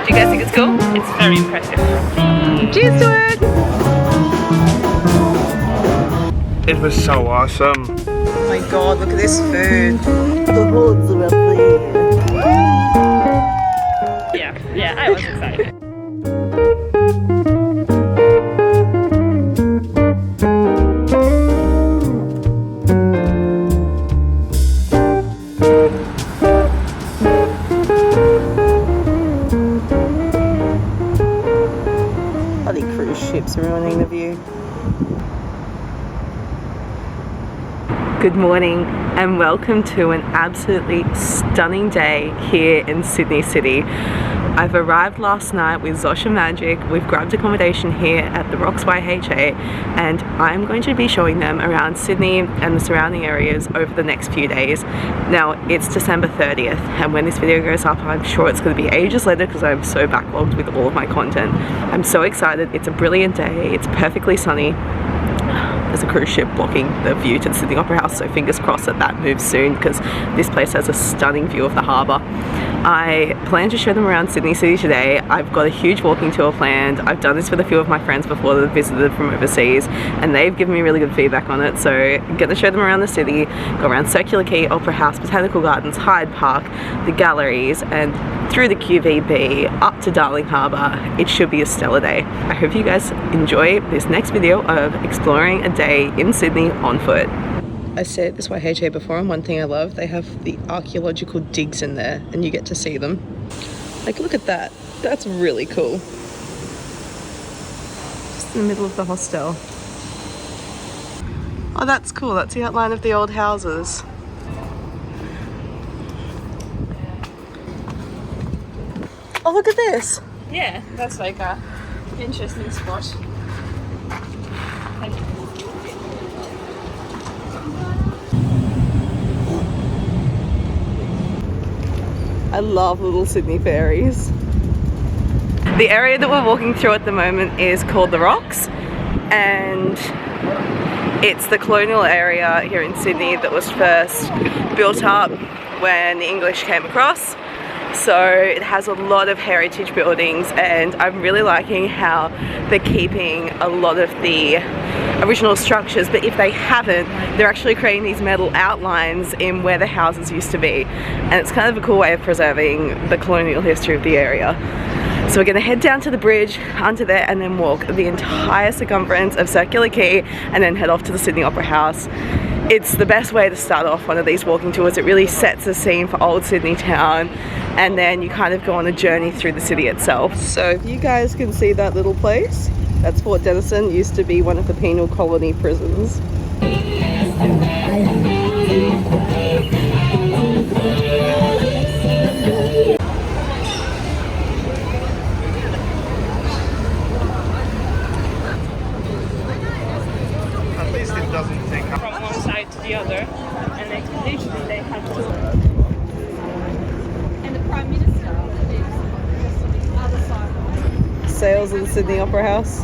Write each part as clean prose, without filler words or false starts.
Do you guys think it's cool? It's very impressive. Cheers to it! It was so awesome. Oh my god, look at this food. The woods are up there. Yeah, I was excited. Bloody cruise ships ruining the view. Good morning and welcome to an absolutely stunning day here in Sydney City. I've arrived last night with Zosha Magic. We've grabbed accommodation here at the Rocks YHA and I'm going to be showing them around Sydney and the surrounding areas over the next few days. Now it's December 30th and when this video goes up I'm sure it's going to be ages later because I'm so backlogged with all of my content. I'm so excited. It's a brilliant day. It's perfectly sunny. There's a cruise ship blocking the view to the Sydney Opera House, so fingers crossed that moves soon because this place has a stunning view of the harbour. I plan to show them around Sydney City today. I've got a huge walking tour planned. I've done this with a few of my friends before that have visited from overseas and they've given me really good feedback on it, so I'm going to show them around the city, go around Circular Quay, Opera House, Botanical Gardens, Hyde Park, the galleries and through the QVB up to Darling Harbour. It should be a stellar day. I hope you guys enjoy this next video of exploring a day in Sydney on foot. I stayed at this YHA before and one thing I love, they have the archaeological digs in there and you get to see them. Like look at that, that's really cool. Just in the middle of the hostel. Oh that's cool, that's the outline of the old houses. Oh look at this! Yeah, that's like a interesting spot. I love little Sydney ferries. The area that we're walking through at the moment is called the Rocks and it's the colonial area here in Sydney that was first built up when the English came across. So it has a lot of heritage buildings and I'm really liking how they're keeping a lot of the original structures, but if they haven't, they're actually creating these metal outlines in where the houses used to be, and it's kind of a cool way of preserving the colonial history of the area. So we're going to head down to the bridge, under there, and then walk the entire circumference of Circular Quay and then head off to the Sydney Opera House. It's the best way to start off one of these walking tours. It really sets the scene for old Sydney town and then you kind of go on a journey through the city itself. So if you guys can see that little place, that's Fort Denison, used to be one of the penal colony prisons. At least it doesn't take up. From one side to the other, and literally they have to. And the Prime Minister lives on the other side. Sails of the Sydney Opera House.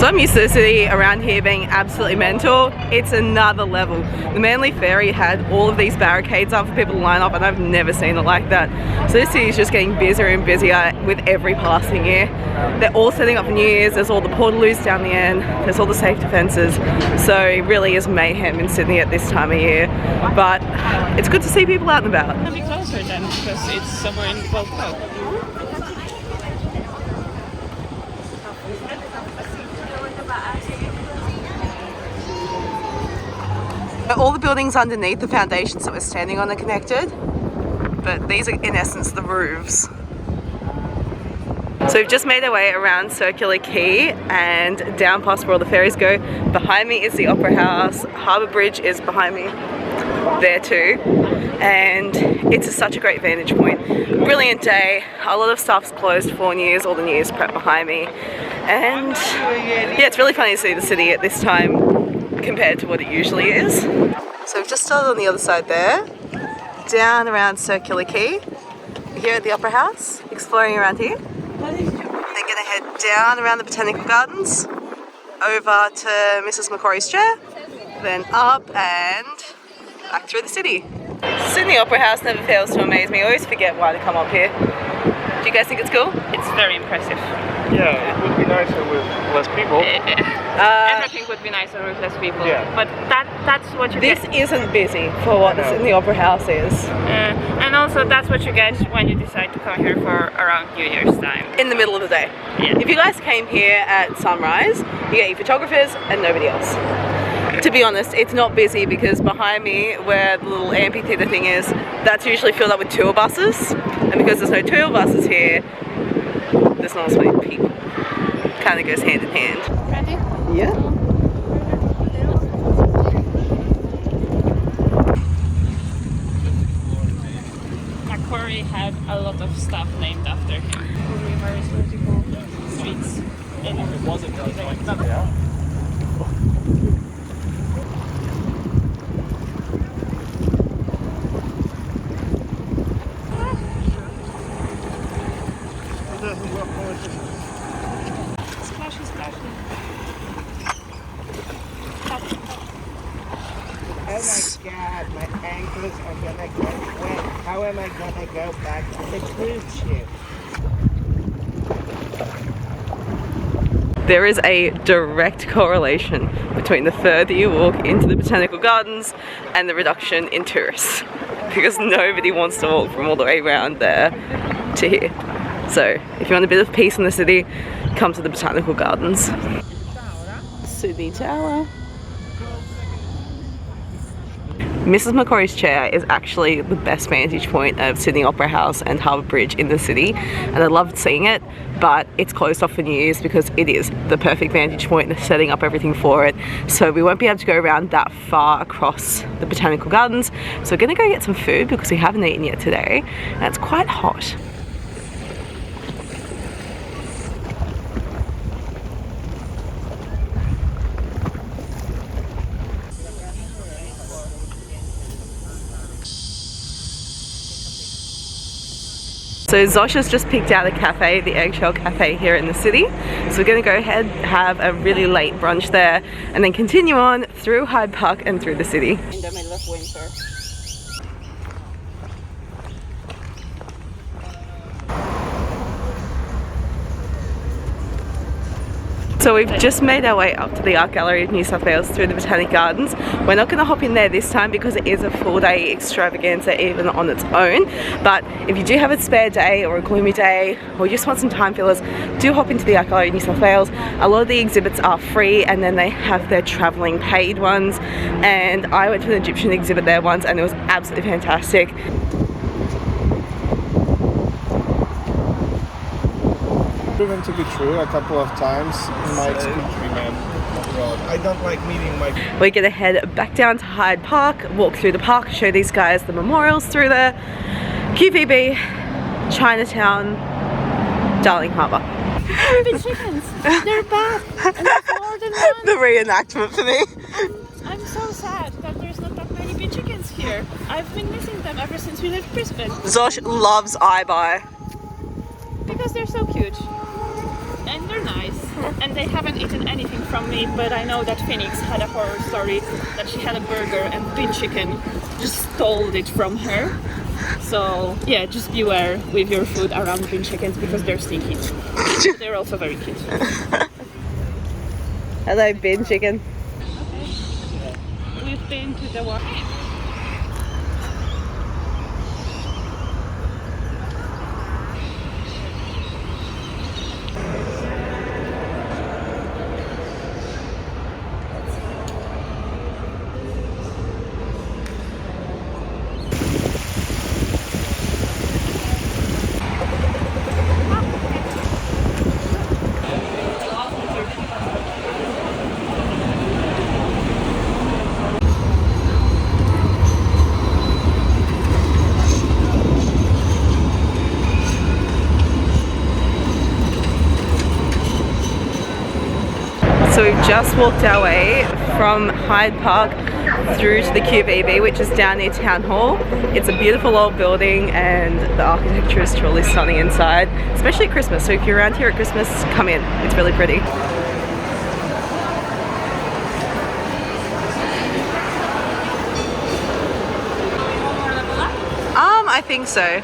So I'm used to the city around here being absolutely mental. It's another level. The Manly Ferry had all of these barricades up for people to line up and I've never seen it like that. So this city is just getting busier and busier with every passing year. They're all setting up for New Year's. There's all the portaloos down the end. There's all the safety fences. So it really is mayhem in Sydney at this time of year. But it's good to see people out and about. It'll be closer then because it's somewhere in Gold Coast. All the buildings underneath the foundations that we're standing on are connected, but these are in essence the roofs. So we've just made our way around Circular Quay and down past where all the ferries go. Behind me is the Opera House. Harbour Bridge is behind me there too. And it's such a great vantage point. Brilliant day. A lot of stuff's closed for New Year's, all the New Year's prep behind me. And yeah, it's really funny to see the city at this time compared to what it usually is. So we've just started on the other side there, down around Circular Quay, here at the Opera House, exploring around here. Then gonna head down around the Botanical Gardens, over to Mrs. McCrory's chair, then up and back through the city. Sydney Opera House never fails to amaze me. I always forget why to come up here. Do you guys think it's cool? It's very impressive. Yeah, it would be nicer with less people. Everything would be nicer with less people. Yeah. But that's what you This get. isn't busy for what the Sydney Opera House is. And also that's what you get when you decide to come here for around New Year's time. In the middle of the day. Yeah. If you guys came here at sunrise, you get your photographers and nobody else. To be honest, it's not busy because behind me, where the little amphitheatre thing is, that's usually filled up with tour buses. And because there's no tour buses here, there's not as many people. Kind of goes hand in hand. Ready? Yeah. Macquarie had a lot of stuff named after him. Rivers, vertical streets. And it wasn't Splashy, splashy. Oh my god, my ankles are gonna get wet. How am I gonna go back to the cruise ship? There is a direct correlation between the further you walk into the botanical gardens and the reduction in tourists, because nobody wants to walk from all the way around there to here. So if you want a bit of peace in the city, come to the botanical gardens. Sydney Tower. Mrs. Macquarie's chair is actually the best vantage point of Sydney Opera House and Harbour Bridge in the city, and I loved seeing it, but it's closed off for New Year's because it is the perfect vantage point and setting up everything for it. So we won't be able to go around that far across the botanical gardens. So we're gonna go get some food because we haven't eaten yet today, and it's quite hot. So Zosh has just picked out a cafe, the Eggshell Cafe here in the city. So we're gonna go ahead, have a really late brunch there, and then continue on through Hyde Park and through the city. In the middle of winter. So we've just made our way up to the Art Gallery of New South Wales through the Botanic Gardens. We're not going to hop in there this time because it is a full day extravaganza even on its own. But if you do have a spare day or a gloomy day or you just want some time fillers, do hop into the Art Gallery of New South Wales. A lot of the exhibits are free and then they have their travelling paid ones. And I went to an Egyptian exhibit there once and it was absolutely fantastic. Proven to be true a couple of times in my experience. I don't like meeting my... We're gonna head back down to Hyde Park, walk through the park, show these guys the memorials through there, QVB, Chinatown, Darling Harbour. The chickens, they're back. And there's more than one. The reenactment for me. I'm so sad that there's not that many bee chickens here. I've been missing them ever since we left Brisbane. Zosh loves iBuy. Because they're so cute. And they're nice. And they haven't eaten anything from me, but I know that Phoenix had a horror story that she had a burger and bee chicken just stole it from her. So yeah, just beware with your food around bin chickens because they're stinky. They're also very cute. Hello, bin chicken. We've been to the water. So we've just walked our way from Hyde Park through to the QVB, which is down near Town Hall. It's a beautiful old building and the architecture is truly stunning inside, especially at Christmas. So if you're around here at Christmas, come in. It's really pretty. I think so.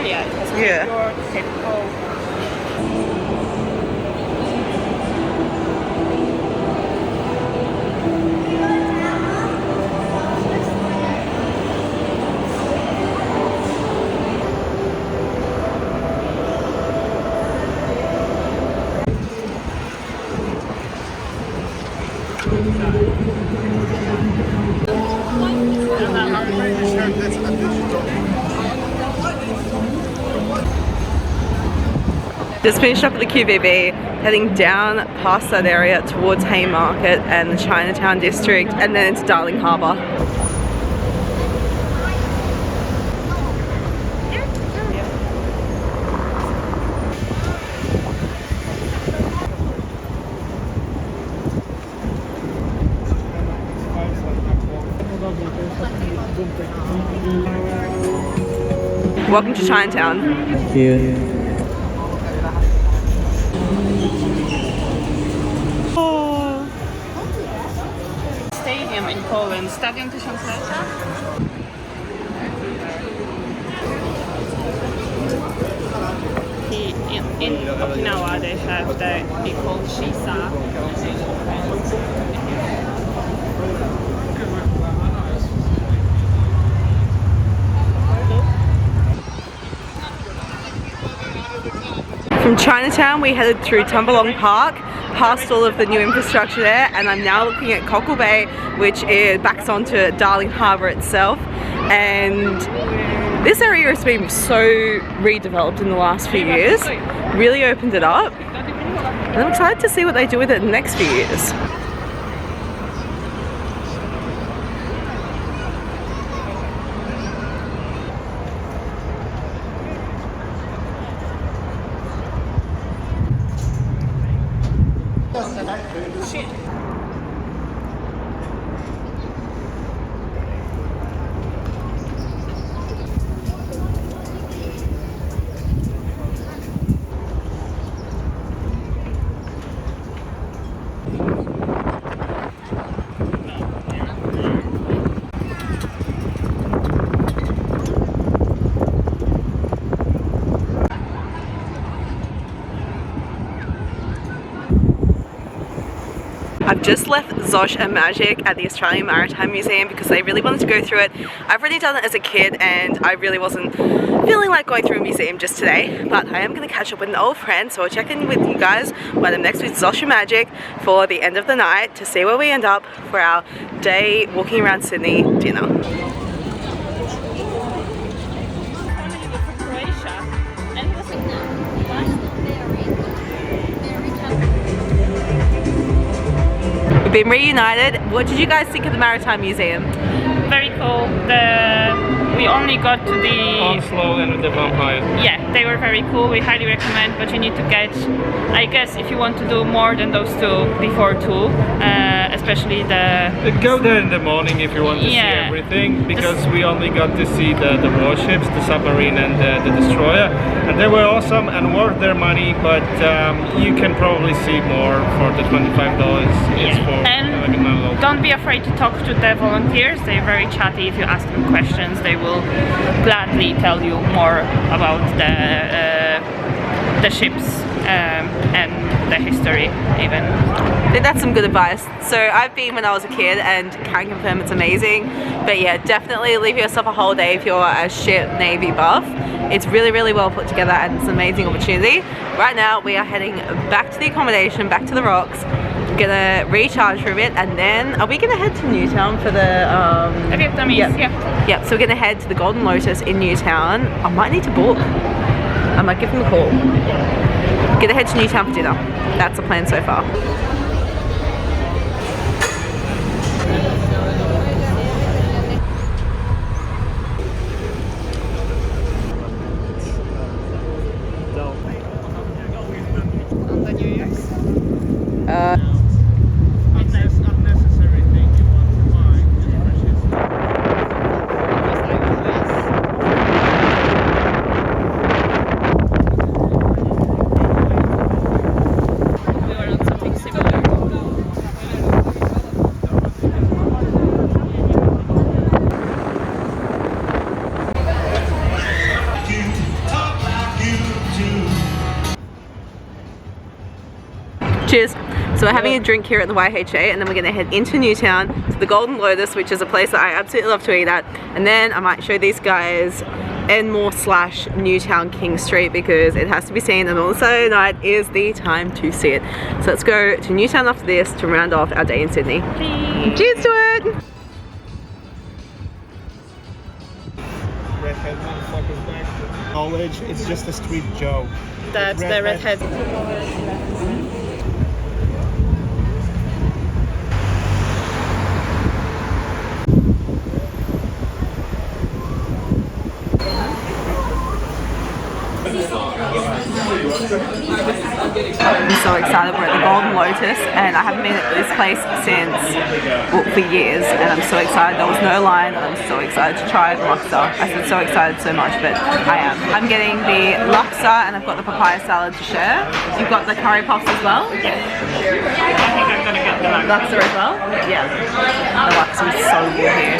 Australia. It has Yeah. Cape York, Cape Cod. Just finished up at the QVB, heading down past that area towards Haymarket and the Chinatown district, and then into Darling Harbour. Welcome to Chinatown. Thank you. Stadium in Poland, Stadion Tysiąclecia. In Okinawa they have the big called Shisa. From Chinatown we headed through Tumbalong Park, past all of the new infrastructure there, and I'm now looking at Cockle Bay, which backs onto Darling Harbour itself. And this area has been so redeveloped in the last few years, really opened it up, and I'm excited to see what they do with it in the next few years. I've just left Zosh and Magic at the Australian Maritime Museum because they really wanted to go through it. I've already done it as a kid and I really wasn't feeling like going through a museum just today, but I am going to catch up with an old friend, so I'll check in with you guys when I'm next with Zosh and Magic for the end of the night to see where we end up for our day walking around Sydney dinner. We've been reunited. What did you guys think of the Maritime Museum? Very cool. We only got to the Onslow and the vampire. Yeah, they were very cool. We highly recommend, but you need to get, I guess, if you want to do more than those two, before 2, especially the... Go there in the morning if you want to see everything, because we only got to see the warships, the submarine and the destroyer, and they were awesome and worth their money, but you can probably see more for the $25. It's for and don't be afraid to talk to the volunteers. They're very chatty. If you ask them questions, they will gladly tell you more about the ships and the history even. I think that's some good advice. So I've been when I was a kid and can confirm it's amazing, but yeah, definitely leave yourself a whole day if you're a ship Navy buff. It's really, really well put together and it's an amazing opportunity. Right now we are heading back to the accommodation, back to the rocks. We're gonna recharge for a bit, and then are we gonna head to Newtown for the Vietnamese, yeah, so we're gonna head to the Golden Lotus in Newtown. I might need to book. I might give them a call. Gonna head to Newtown for dinner. That's the plan so far. We were on something similar. Cheers. So we're having a drink here at the YHA, and then we're going to head into Newtown to the Golden Lotus, which is a place that I absolutely love to eat at. And then I might show these guys Enmore / Newtown King Street, because it has to be seen, and also night is the time to see it. So let's go to Newtown after this to round off our day in Sydney. Cheers to it! Redhead motherfuckers back. Knowledge, it's just a street joke. That's the redhead. I'm so excited. We're at the Golden Lotus, and I haven't been at this place since, well, for years, and I'm so excited. There was no line, and I'm so excited to try the laksa. I said so excited so much, but I am. I'm getting the laksa, and I've got the papaya salad to share. You've got the curry puffs as well? Yes. I think I'm gonna get the Laksa as well? Yeah. The laksa is so good here.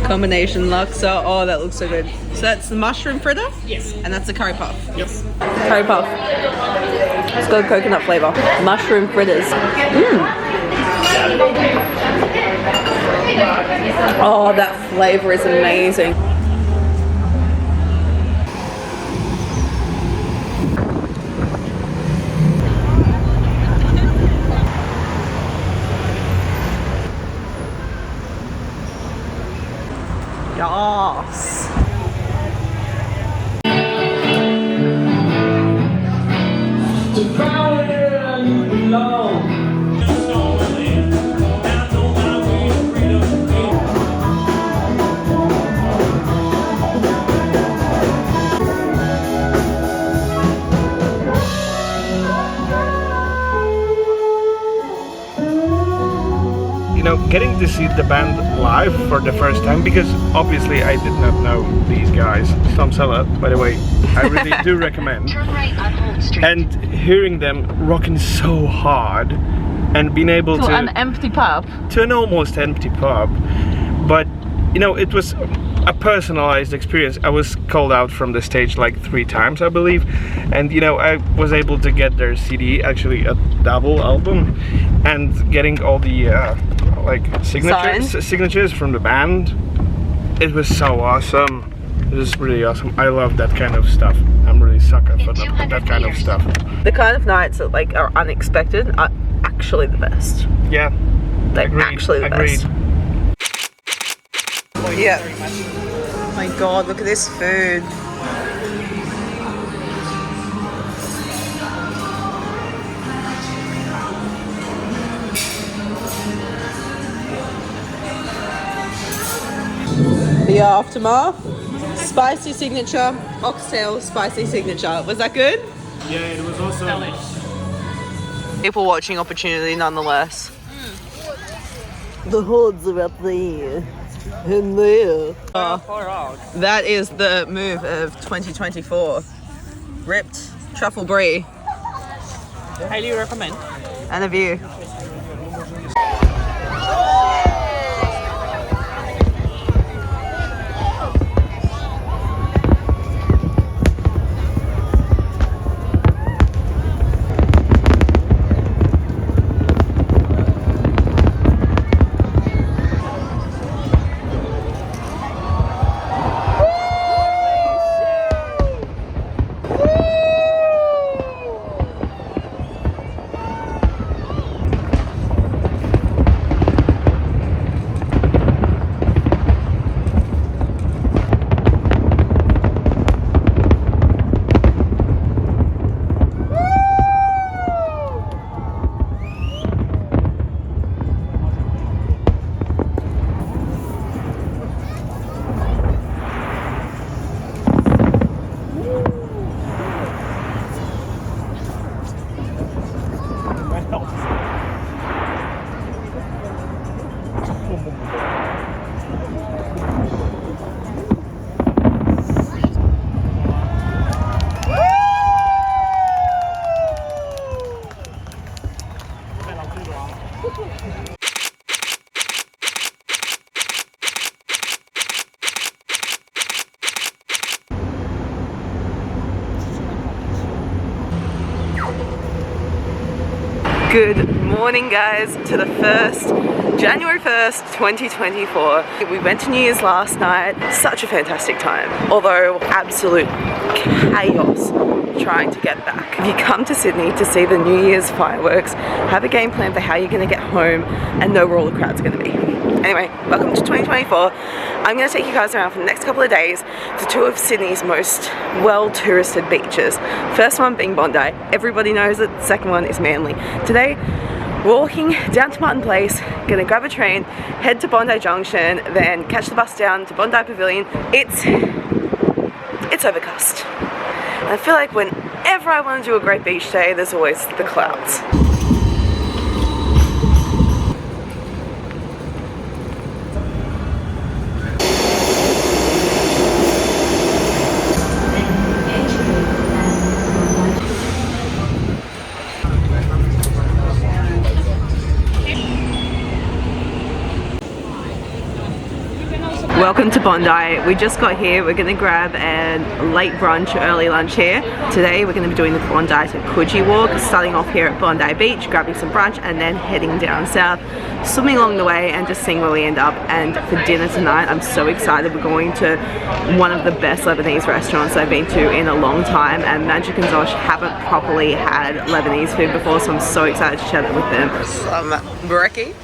Combination laksa. Oh, that looks so good. So that's the mushroom fritter? Yes. And that's the curry puff? Yes. Curry puff. It's got a coconut flavour. Mushroom fritters. Oh, that flavour is amazing. Yes. Getting to see the band live for the first time, because obviously I did not know these guys. Tom Sella, by the way, I really do recommend. Turn right on Holt Street. And hearing them rocking so hard and being able to an empty pub. To an almost empty pub, but it was a personalized experience. I was called out from the stage like 3 times, I believe, and I was able to get their CD, actually a double album, and getting all the signatures from the band. It was so awesome. It was really awesome. I love that kind of stuff. I'm really sucker for that kind of stuff. The kind of nights that are unexpected are actually the best. Yeah. Actually the best. Yeah. Oh my god, look at this food. The aftermath. Spicy signature, oxtail spicy signature. Was that good? Yeah, it was also People watching opportunity nonetheless. The hoods are up there. And there. That is the move of 2024. Ripped truffle brie. Highly recommend. And a view. Good morning guys to the January 1st 2024. We went to New Year's last night. Such a fantastic time, although absolute chaos trying to get back. If you come to Sydney to see the New Year's fireworks, have a game plan for how you're going to get home and know where all the crowds are going to be. Anyway, welcome to 2024. I'm going to take you guys around for the next couple of days to two of Sydney's most well-touristed beaches. First one being Bondi. Everybody knows it. The second one is Manly. Today, we're walking down to Martin Place, going to grab a train, head to Bondi Junction, then catch the bus down to Bondi Pavilion. It's overcast. And I feel like whenever I want to do a great beach day, there's always the clouds. Welcome to Bondi. We just got here. We're going to grab a late brunch, early lunch here. Today we're going to be doing the Bondi to Coogee walk, starting off here at Bondi Beach, grabbing some brunch and then heading down south, swimming along the way and just seeing where we end up. And for dinner tonight, I'm so excited. We're going to one of the best Lebanese restaurants I've been to in a long time, and Magic and Zosh haven't properly had Lebanese food before, so I'm so excited to share that with them. Some brekkie.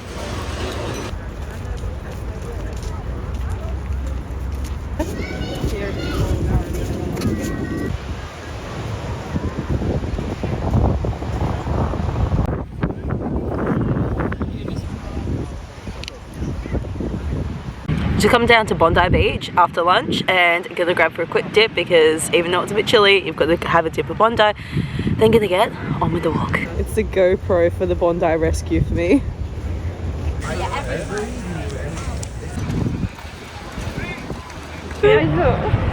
To come down to Bondi Beach after lunch and gonna grab for a quick dip, because even though it's a bit chilly, you've got to have a dip at Bondi. Then gonna get on with the walk. It's the GoPro for the Bondi rescue for me.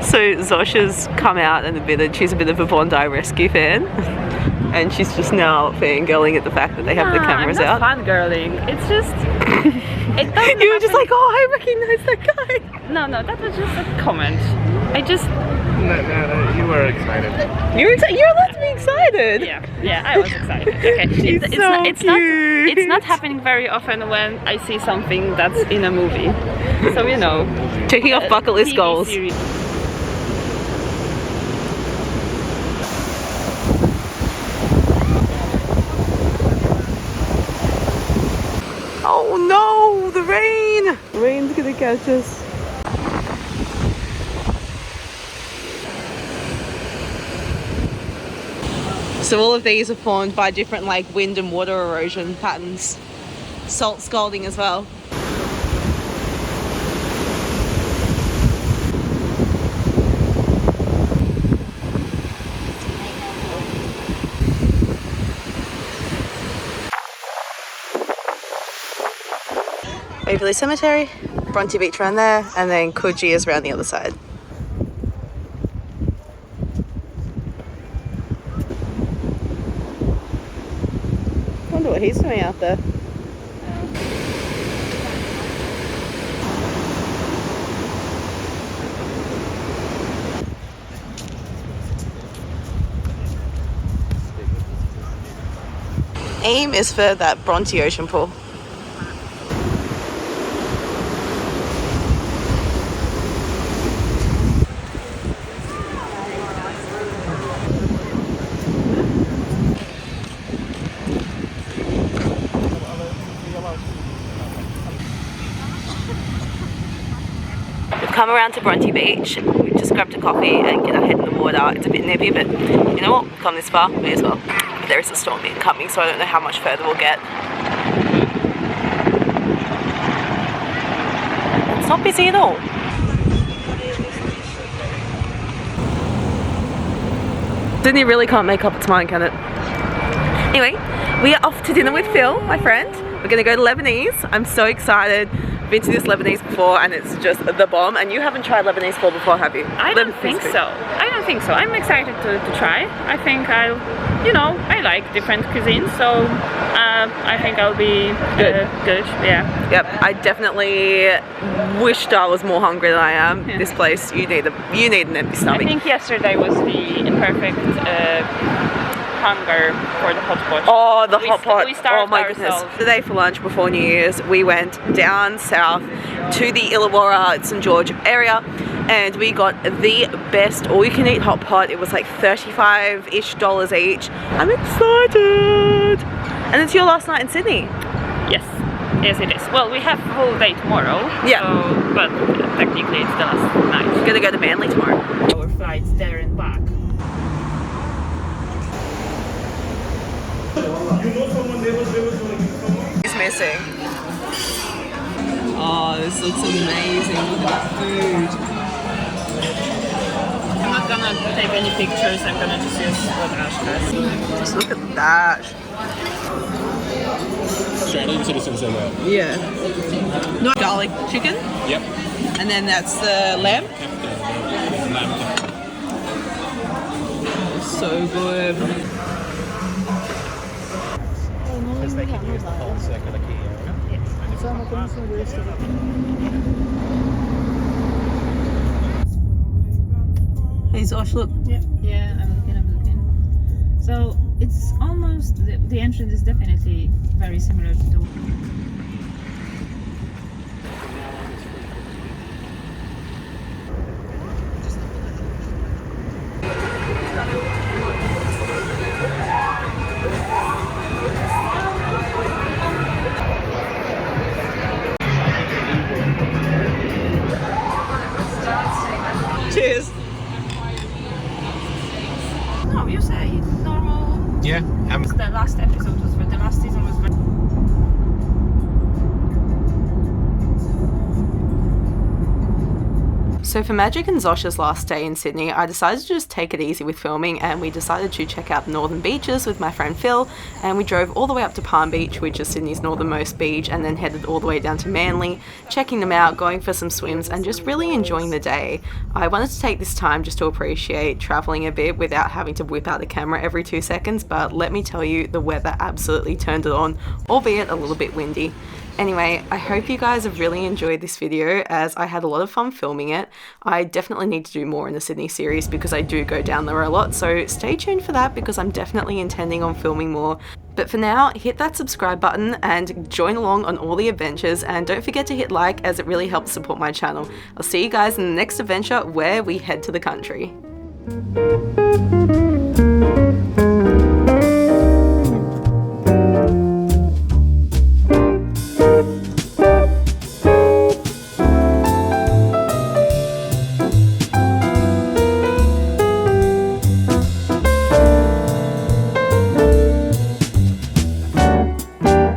So Zosha's come out and admitted she's a bit of a Bondi rescue fan. And she's just now fangirling at the fact that they have the cameras out. I'm not fangirling. It's just... You were just like, oh, I recognize that guy. No, that was just a comment. I just... No, you were excited. You're allowed to be excited. Yeah, I was excited. Okay, it's not happening very often when I see something that's in a movie. So you know, checking off bucket list goals. Series. Oh no, the rain! The rain's gonna catch us. So all of these are formed by different like wind and water erosion patterns. Salt scalding as well. Waverley Cemetery, Bronte Beach around there, and then Coogee is around the other side. I wonder what he's doing out there. Aim is for that Bronte Ocean Pool. Come around to Bronte Beach. We just grabbed a coffee and get our head in the water. It's a bit nippy, but you know what? We've come this far, may as well. But there is a storm coming, so I don't know how much further we'll get. It's not busy at all. Sydney really can't make up its mind, can it? Anyway, we are off to dinner with Phil, my friend. We're gonna go to Lebanese. I'm so excited. Been to this Lebanese before and it's just the bomb. And you haven't tried Lebanese food before, have you? I don't think so. I'm excited to try. I think I like different cuisines, so I think I'll be good. Yeah. Yep. I definitely wished I was more hungry than I am. Yeah. This place, you need an empty stomach. I think yesterday was the perfect hunger for the hot pot. Oh, the hot pot. We starved Oh my ourselves. goodness. Today for lunch before New Year's, we went down south to the Illawarra, St George area, and we got the best all-you-can-eat hot pot. It was like $35-ish each. I'm excited. And it's your last night in Sydney. Yes. Yes, it is. Well, we have a whole day tomorrow. Yeah. So, but technically it's the last night. We're gonna go to Manly tomorrow. Our flights there and back. He's missing. Oh, this looks amazing. Look at that food. I'm not gonna take any pictures, I'm gonna just use what Ash has. Just look at that. Australian citizens in there. Yeah. Not garlic chicken, Yep. and then that's the lamb. So good. Because they can use the whole circular key area. Hey Zosh, look. Yeah, I'm looking. So it's almost, the entrance is definitely very similar to the Cheers. No, you say normal. Yeah. The last episode was, the last season was very... So for Magic and Zosh's last day in Sydney, I decided to just take it easy with filming, and we decided to check out the northern beaches with my friend Phil, and we drove all the way up to Palm Beach, which is Sydney's northernmost beach, and then headed all the way down to Manly, checking them out, going for some swims, and just really enjoying the day. I wanted to take this time just to appreciate traveling a bit without having to whip out the camera every 2 seconds, but let me tell you, the weather absolutely turned it on, albeit a little bit windy. Anyway, I hope you guys have really enjoyed this video, as I had a lot of fun filming it. I definitely need to do more in the Sydney series because I do go down there a lot, so stay tuned for that because I'm definitely intending on filming more. But for now, hit that subscribe button and join along on all the adventures, and don't forget to hit like as it really helps support my channel. I'll see you guys in the next adventure where we head to the country.